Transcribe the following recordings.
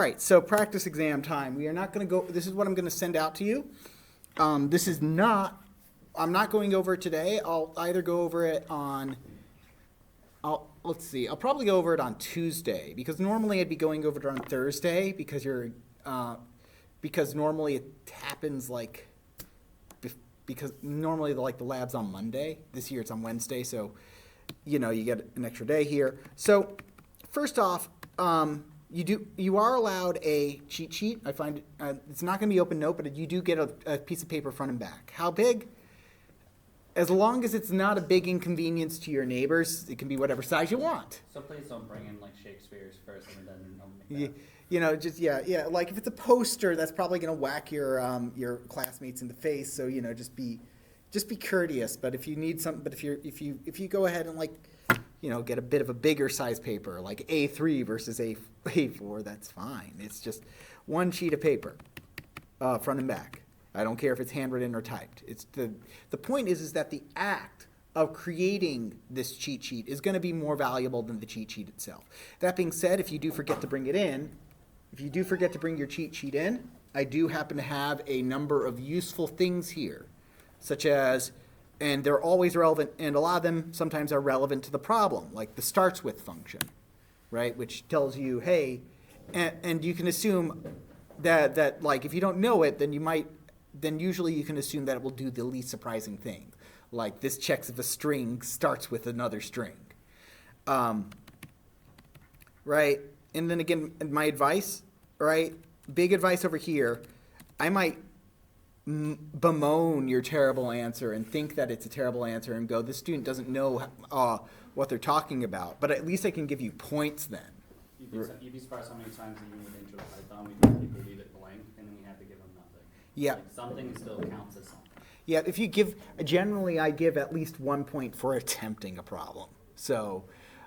All right, so practice exam time. We are not going to go, this is what I'm going to send out to you. This is not, I'm not going over it today. I'll either go over it on, let's see, I'll probably go over it on Tuesday, because normally I'd be going over it on Thursday, because because normally it happens like, because normally the lab's on Monday. This year it's on Wednesday, so, you get an extra day here. So, first off, you are allowed a cheat sheet. I find it's not going to be open note, but you do get a piece of paper front and back. How big? As long as it's not a big inconvenience to your neighbors, it can be whatever size you want. So please don't bring in like Shakespeare's first and then Yeah. Like if it's a poster, that's probably going to whack your classmates in the face. So just be courteous. But if you need something, but if you go ahead and get a bit of a bigger size paper, like A3 versus A4, that's fine. It's just one sheet of paper, front and back. I don't care if it's handwritten or typed. It's the point is that the act of creating this cheat sheet is going to be more valuable than the cheat sheet itself. That being said, if you do forget to bring it in, if you do forget to bring your cheat sheet in, I do happen to have a number of useful things here, such as, and they're always relevant, and a lot of them sometimes are relevant to the problem, like the starts with function, right? Which tells you, hey, and you can assume that like if you don't know it, then usually you can assume that it will do the least surprising thing. Like this checks if a string starts with another string. Right? And then again, my advice, right? Big advice over here, I might bemoan your terrible answer and think that it's a terrible answer and go, this student doesn't know what they're talking about, but at least I can give you points then. You'd be surprised how many times even with Intro to Python we have people leave it blank and then we have to give them nothing. Yeah. Like something still counts as something. Yeah, if you generally I give at least 1 point for attempting a problem. So,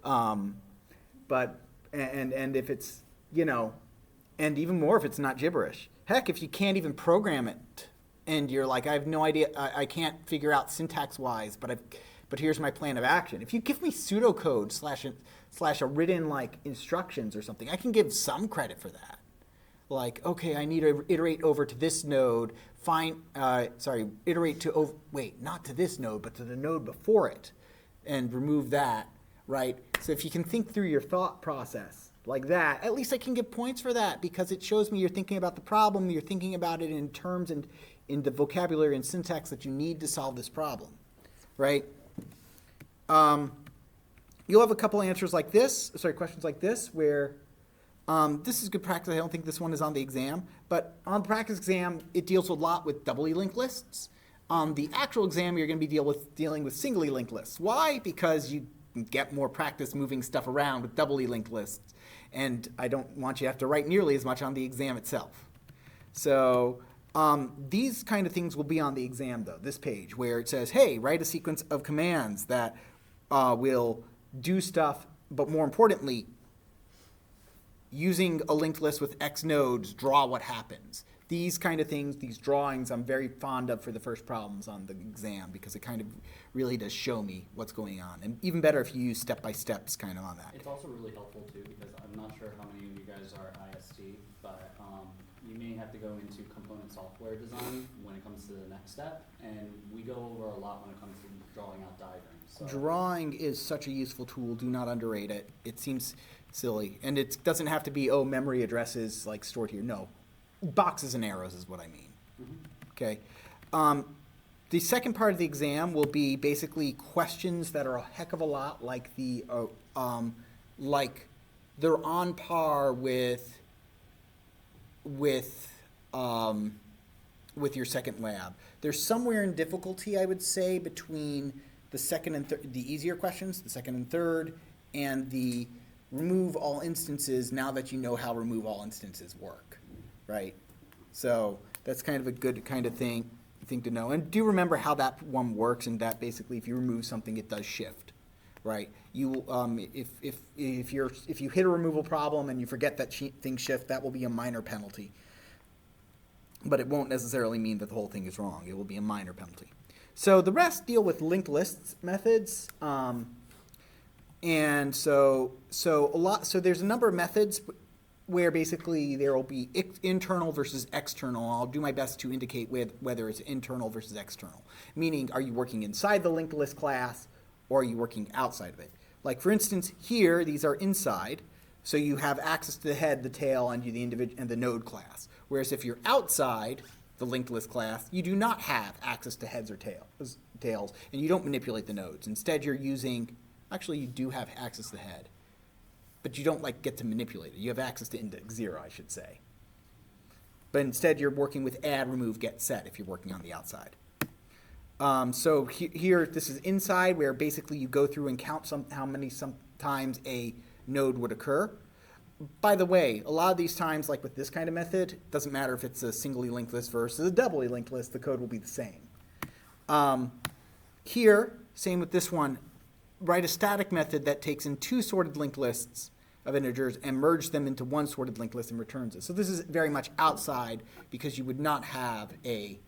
but if it's, and even more if it's not gibberish. Heck, if you can't even program it and you're like, I have no idea, I can't figure out syntax-wise, but here's my plan of action. If you give me pseudocode slash a written instructions or something, I can give some credit for that. Like, okay, I need to iterate over to this node, iterate to, not to this node, but to the node before it, and remove that, right? So if you can think through your thought process like that, at least I can give points for that because it shows me you're thinking about the problem, you're thinking about it in terms and in the vocabulary and syntax that you need to solve this problem, right? You'll have a couple answers like this, questions like this, where this is good practice. I don't think this one is on the exam, but on the practice exam, it deals a lot with doubly linked lists. On the actual exam, you're going to be dealing with singly linked lists. Why? Because you get more practice moving stuff around with doubly linked lists, and I don't want you to have to write nearly as much on the exam itself. So these kind of things will be on the exam, though, this page, where it says, hey, write a sequence of commands that will do stuff, but more importantly, using a linked list with X nodes, draw what happens. These kind of things, these drawings, I'm very fond of for the first problems on the exam because it kind of really does show me what's going on. And even better if you use step-by-steps kind of on that. It's also really helpful, too, because I'm not sure how many of you guys are IST, but you may have to go into component software design when it comes to the next step, and we go over a lot when it comes to drawing out diagrams. So. Drawing is such a useful tool. Do not underrate it. It seems silly. And it doesn't have to be, memory addresses stored here. No. Boxes and arrows is what I mean. Mm-hmm. Okay. The second part of the exam will be basically questions that are a heck of a lot like they're on par with your second lab. There's somewhere in difficulty, I would say, between the second and the easier questions, the second and third, and the remove all instances now that you know how remove all instances work, right? So that's kind of a good kind of thing to know. And do remember how that one works, and that basically if you remove something, it does shift, right? You if you hit a removal problem and you forget that thing shift, that will be a minor penalty. But it won't necessarily mean that the whole thing is wrong. It will be a minor penalty. So the rest deal with linked lists methods. And so there's a number of methods where basically there will be internal versus external. I'll do my best to indicate whether it's internal versus external. Meaning, are you working inside the linked list class or are you working outside of it? Like for instance, here, these are inside, so you have access to the head, the tail, and the node class. Whereas if you're outside the linked list class, you do not have access to heads or tails, and you don't manipulate the nodes. Instead, you're using, actually you do have access to the head, but you don't like get to manipulate it. You have access to index 0, I should say. But instead, you're working with add, remove, get, set if you're working on the outside. So here, this is inside, where basically you go through and count how many times a node would occur. By the way, a lot of these times, like with this kind of method, it doesn't matter if it's a singly linked list versus a doubly linked list, the code will be the same. Here, same with this one, write a static method that takes in 2 sorted linked lists of integers and merge them into 1 sorted linked list and returns it. So this is very much outside because you would not have the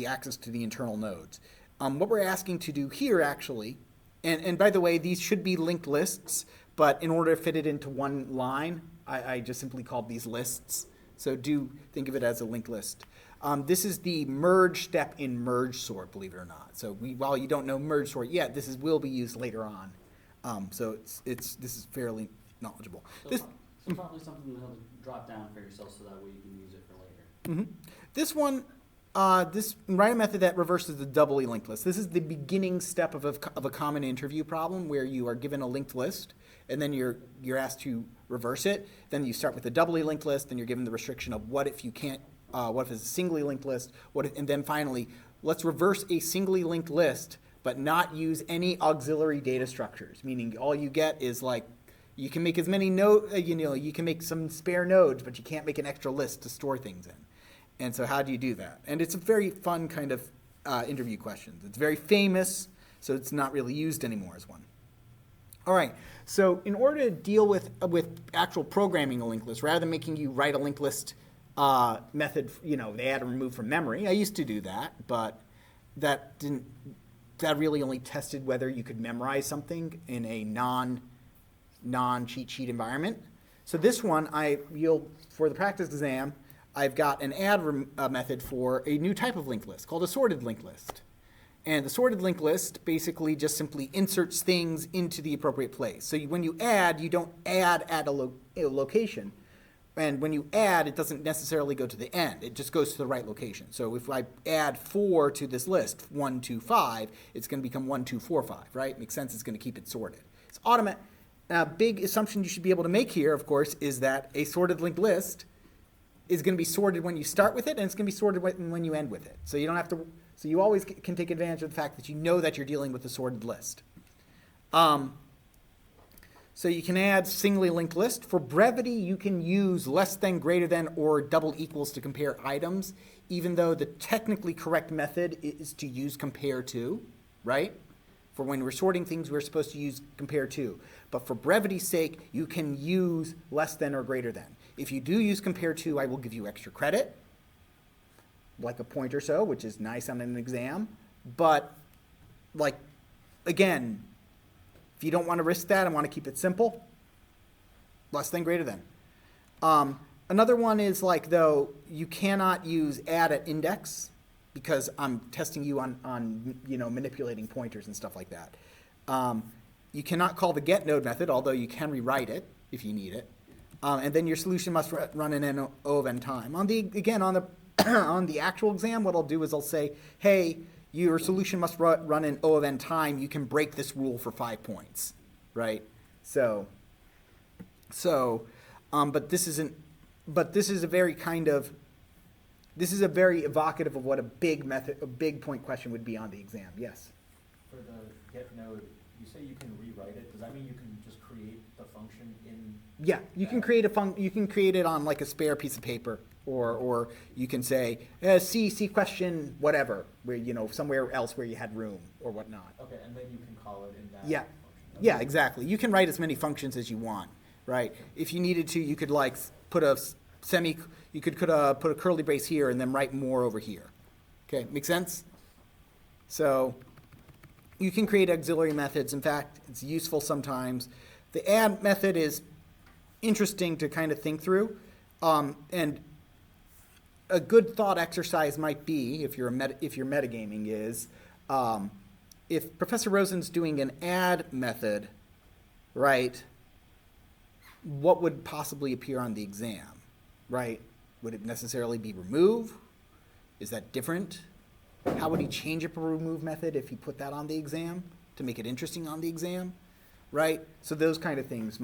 access to the internal nodes. What we're asking to do here actually, and by the way, these should be linked lists, but in order to fit it into one line, I just simply called these lists. So do think of it as a linked list. This is the merge step in merge sort, believe it or not. So while you don't know merge sort yet, this will be used later on. So this is fairly knowledgeable. So probably something to drop down for yourself so that way you can use it for later. This one, write a method that reverses the doubly linked list. This is the beginning step of a common interview problem where you are given a linked list and then you're asked to reverse it. Then you start with a doubly linked list, and you're given the restriction of what if you can't. What if it's a singly linked list? And then finally, let's reverse a singly linked list, but not use any auxiliary data structures. Meaning, all you get is like, you can make as many you can make some spare nodes, but you can't make an extra list to store things in. And so, how do you do that? And it's a very fun kind of interview question. It's very famous, so it's not really used anymore as one. All right. So, in order to deal with actual programming a linked list, rather than making you write a linked list method, they add and remove from memory. I used to do that, but that really only tested whether you could memorize something in a non-cheat sheet environment. So this one, for the practice exam, I've got an add method for a new type of linked list called a sorted linked list. And the sorted linked list basically just simply inserts things into the appropriate place. So when you add, you don't add at a location. And when you add, it doesn't necessarily go to the end. It just goes to the right location. So if I add 4 to this list, 1, 2, 5, it's going to become 1, 2, 4, 5, right? Makes sense. It's going to keep it sorted. It's automatic. A big assumption you should be able to make here, of course, is that a sorted linked list is going to be sorted when you start with it, and it's going to be sorted when you end with it. So you don't have to. So you always can take advantage of the fact that you know that you're dealing with a sorted list. So you can add singly linked list. For brevity, you can use less than, greater than, or double equals to compare items, even though the technically correct method is to use compare to, right? For when we're sorting things, we're supposed to use compare to. But for brevity's sake, you can use less than or greater than. If you do use compare to, I will give you extra credit, like a point or so, which is nice on an exam. But, again, if you don't want to risk that and want to keep it simple, less than, greater than. Another one is though, you cannot use add at index because I'm testing you on manipulating pointers and stuff like that. You cannot call the get node method, although you can rewrite it if you need it. And then your solution must run in O of n time. On the actual exam, what I'll do is I'll say, hey, your solution must run in O of n time. You can break this rule for 5 points, right? But this isn't. But this is a very evocative of what a big point question would be on the exam. Yes. For the get node, you say you can rewrite it. Does that mean you can just create the function in? Yeah, you can create you can create it on a spare piece of paper. Or you can say, C question, whatever, where, somewhere else where you had room or whatnot. Okay, and then you can call it in that Yeah. function. Okay. Yeah, exactly. You can write as many functions as you want, right? If you needed to, you could put a put a curly brace here and then write more over here. Okay, make sense? So you can create auxiliary methods. In fact, it's useful sometimes. The add method is interesting to kind of think through. And a good thought exercise might be, if you're metagaming, is if Professor Rosen's doing an add method, right, what would possibly appear on the exam, right? Would it necessarily be remove? Is that different? How would he change up a remove method if he put that on the exam to make it interesting on the exam, right? So those kind of things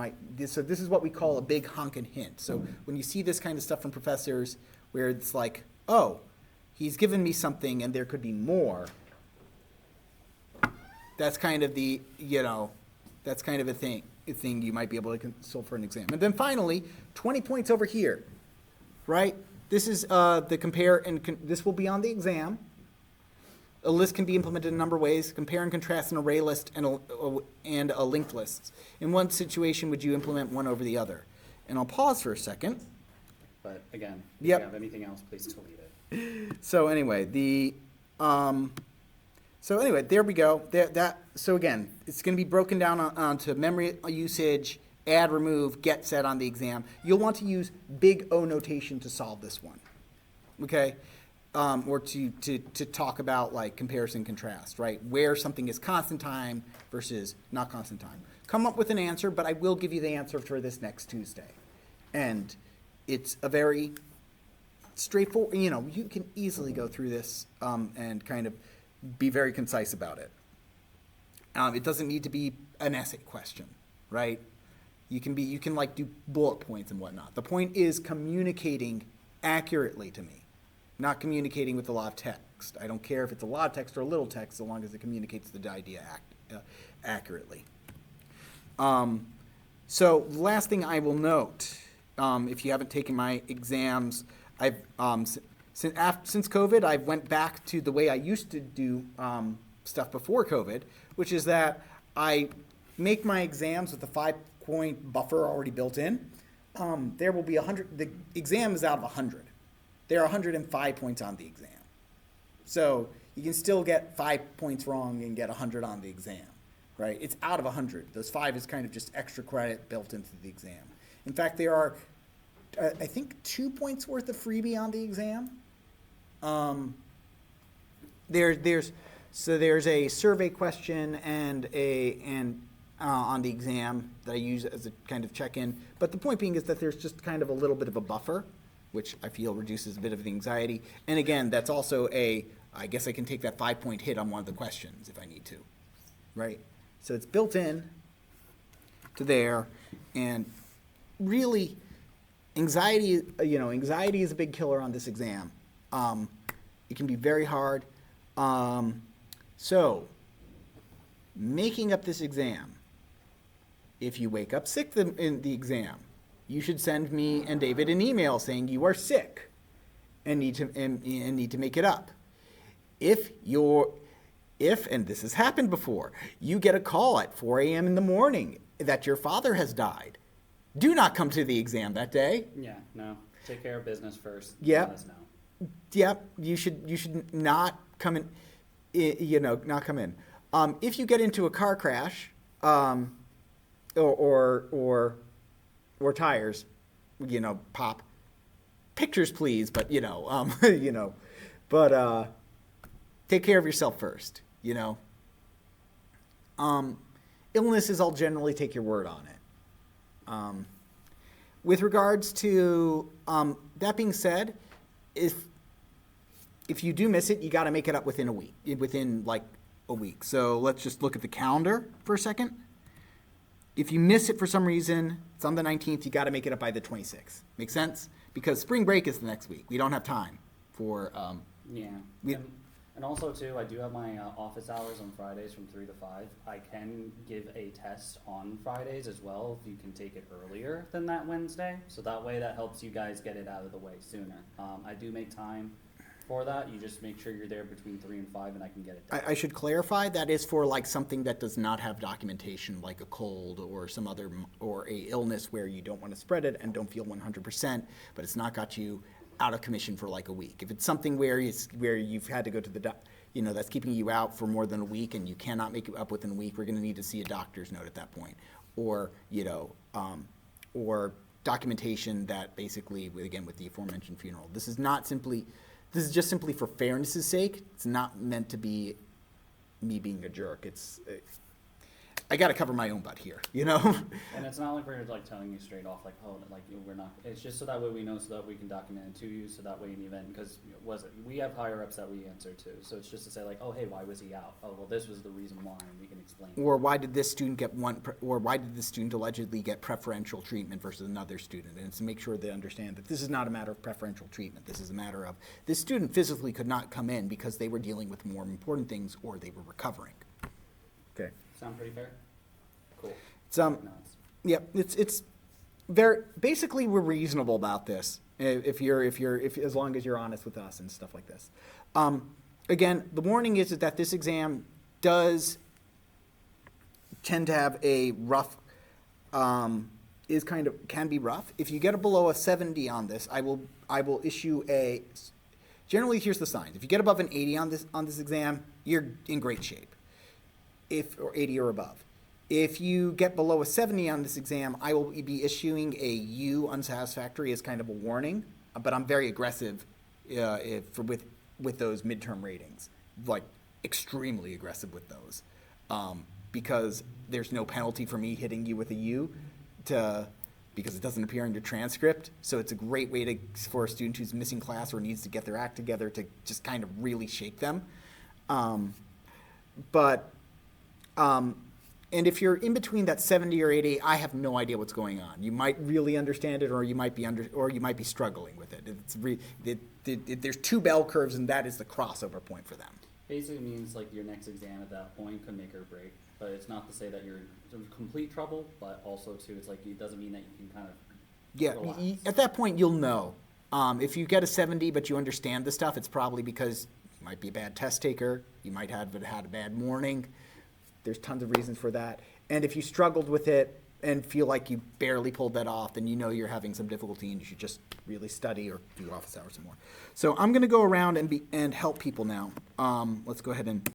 so this is what we call a big honkin' hint. So when you see this kind of stuff from professors where it's like, oh, he's given me something and there could be more, that's kind of the, that's kind of a thing you might be able to consult for an exam. And then finally, 20 points over here, right? This is the compare, and this will be on the exam. A list can be implemented in a number of ways. Compare and contrast an array list and a linked list. In one situation, would you implement one over the other? And I'll pause for a second. But again, if Yep. you have anything else, please delete it. So anyway, there we go. So again, it's going to be broken down onto memory usage, add, remove, get, set on the exam. You'll want to use big O notation to solve this one, okay? Or to talk about like comparison contrast, right? Where something is constant time versus not constant time. Come up with an answer, but I will give you the answer for this next Tuesday. And it's a very straightforward, you can easily go through this and kind of be very concise about it. It doesn't need to be an essay question, right? You can like do bullet points and whatnot. The point is communicating accurately to me, not communicating with a lot of text. I don't care if it's a lot of text or a little text, so long as it communicates the idea accurately. So the last thing I will note, if you haven't taken my exams, I've since COVID, I went back to the way I used to do stuff before COVID, which is that I make my exams with a 5-point buffer already built in. There will be 100. The exam is out of 100. There are 105 points on the exam. So you can still get 5 points wrong and get 100 on the exam, right? It's out of 100. Those 5 is kind of just extra credit built into the exam. In fact, there are, I think, 2 points worth of freebie on the exam. There's a survey question and on the exam that I use as a kind of check-in. But the point being is that there's just kind of a little bit of a buffer, which I feel reduces a bit of the anxiety. And again, that's also I guess I can take that 5-point hit on one of the questions if I need to, right? So it's built in to there, and really, anxiety is a big killer on this exam. It can be very hard. So, making up this exam, if you wake up sick in the exam, you should send me and David an email saying you are sick and need to make it up. If, and this has happened before, you get a call at 4 a.m. in the morning that your father has died, do not come to the exam that day. Yeah, no. Take care of business first. Yep. Let us know. Yep, you should not come in, not come in. If you get into a car crash, or tires, pop, pictures please, but take care of yourself first, Illnesses, I'll generally take your word on it. With regards to, that being said, if you do miss it, you got to make it up within a week. So let's just look at the calendar for a second. If you miss it for some reason, it's on the 19th, you got to make it up by the 26th. Make sense? Because spring break is the next week. We don't have time for, Yeah. And also, too, I do have my office hours on Fridays from 3 to 5. I can give a test on Fridays as well if you can take it earlier than that Wednesday. So that way that helps you guys get it out of the way sooner. I do make time for that. You just make sure you're there between 3 and 5 and I can get it done. I should clarify, that is for like something that does not have documentation, like a cold or some other, or a illness where you don't want to spread it and don't feel 100%, but it's not got you out of commission for like a week. If it's something where you've had to go to the that's keeping you out for more than a week and you cannot make it up within a week, we're going to need to see a doctor's note at that point. or, or documentation that basically, again, with the aforementioned funeral. This is just simply for fairness' sake. It's not meant to be me being a jerk. I gotta cover my own butt here, And it's not like we're like telling you straight off, like, oh, like, we're not, it's just so that way we know, so that we can document it to you, so that way in the event, because, we have higher ups that we answer to, so it's just to say like, oh, hey, why was he out? Oh, well, this was the reason why, and we can explain. Or why did this student or why did this student allegedly get preferential treatment versus another student? And it's to make sure they understand that this is not a matter of preferential treatment. This is a matter of this student physically could not come in because they were dealing with more important things or they were recovering. Okay. Sound pretty fair? Cool. It's, No, yeah, it's very, basically we're reasonable about this if as long as you're honest with us and stuff like this. Again, the warning is that this exam does tend to have a rough, can be rough. If you get below a 70 on this, I will issue generally here's the signs. If you get above an 80 on this exam, you're in great shape. Or 80 or above. If you get below a 70 on this exam, I will be issuing a U unsatisfactory as kind of a warning, but I'm very aggressive with those midterm ratings, like extremely aggressive with those, because there's no penalty for me hitting you with a U because it doesn't appear in your transcript. So it's a great way for a student who's missing class or needs to get their act together to just kind of really shake them. And if you're in between that 70 or 80, I have no idea what's going on. You might really understand it, or you might be struggling with it. There's two bell curves, and that is the crossover point for them. basically means like your next exam at that point could make or break, but it's not to say that you're in complete trouble, but also too, it's like, it doesn't mean that you can kind of Yeah, relax. at that point, you'll know. If you get a 70, but you understand the stuff, it's probably because you might be a bad test taker, you might have had a bad morning. There's tons of reasons for that. And if you struggled with it and feel like you barely pulled that off, then you know you're having some difficulty and you should just really study or do office hours some more. So I'm going to go around and help people now. Let's go ahead and